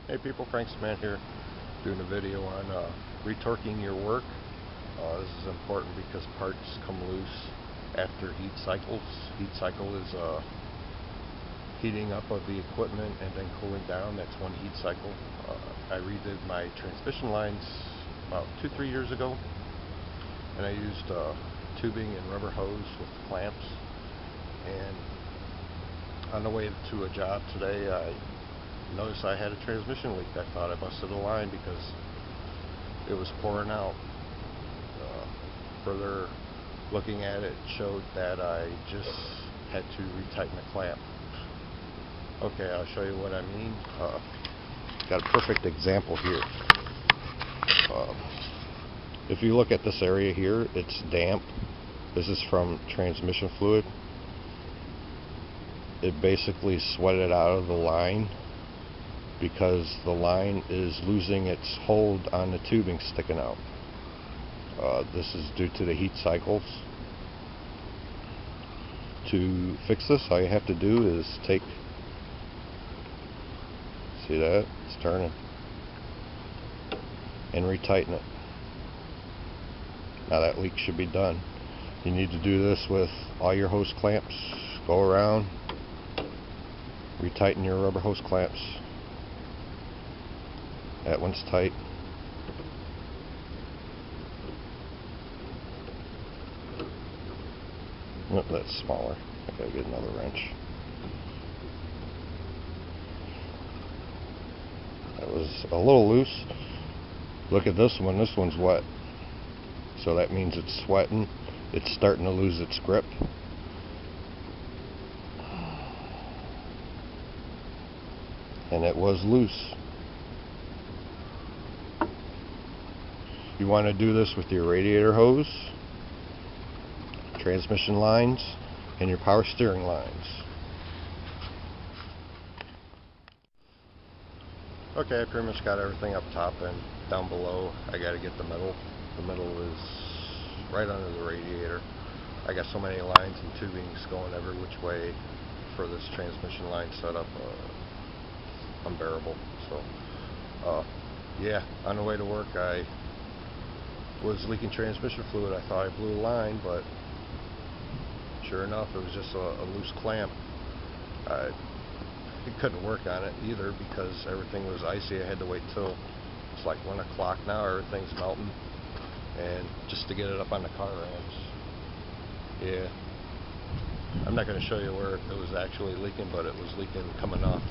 Hey people, Frank's the Man here, doing a video on retorquing your work. This is important because parts come loose after heat cycles. Heat cycle is heating up of the equipment and then cooling down. That's one heat cycle. I redid my transmission lines about 2-3 years ago, and I used tubing and rubber hose with clamps. And on the way to a job today, I noticed I had a transmission leak. I thought I busted a line because it was pouring out. Further looking at it showed that I just had to retighten the clamp. Okay, I'll show you what I mean. Got a perfect example here. If you look at this area here, it's damp. This is from transmission fluid. It basically sweated out of the line because the line is losing its hold on the tubing sticking out. This is due to the heat cycles. To fix this, all you have to do is see that? It's turning. And retighten it. Now that leak should be done. You need to do this with all your hose clamps. Go around, retighten your rubber hose clamps. That one's tight. Nope, that's smaller. I gotta get another wrench. That was a little loose. Look at this one. This one's wet. So that means it's sweating. It's starting to lose its grip. And it was loose. You want to do this with your radiator hose, transmission lines, and your power steering lines. Okay, I pretty much got everything up top, and down below I got to get the middle. The middle is right under the radiator. I got so many lines and tubings going every which way for this transmission line setup, unbearable. So yeah, on the way to work I was leaking transmission fluid. I thought I blew a line, but sure enough it was just a loose clamp. I couldn't work on it either because everything was icy. I had to wait till it's like 1 o'clock now. Everything's melting, and just to get it up on the car ramps. Yeah, I'm not going to show you where it was actually leaking, but it was leaking coming off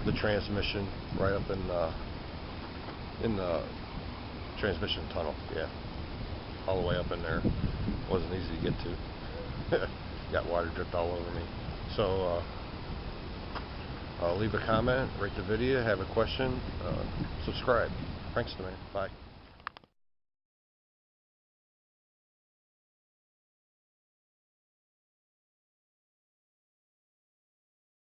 the transmission right up in the transmission tunnel. Yeah, all the way up in there. Wasn't easy to get to. Got water dripped all over me. So leave a comment, rate the video, have a question, subscribe. Thanks, man. Bye.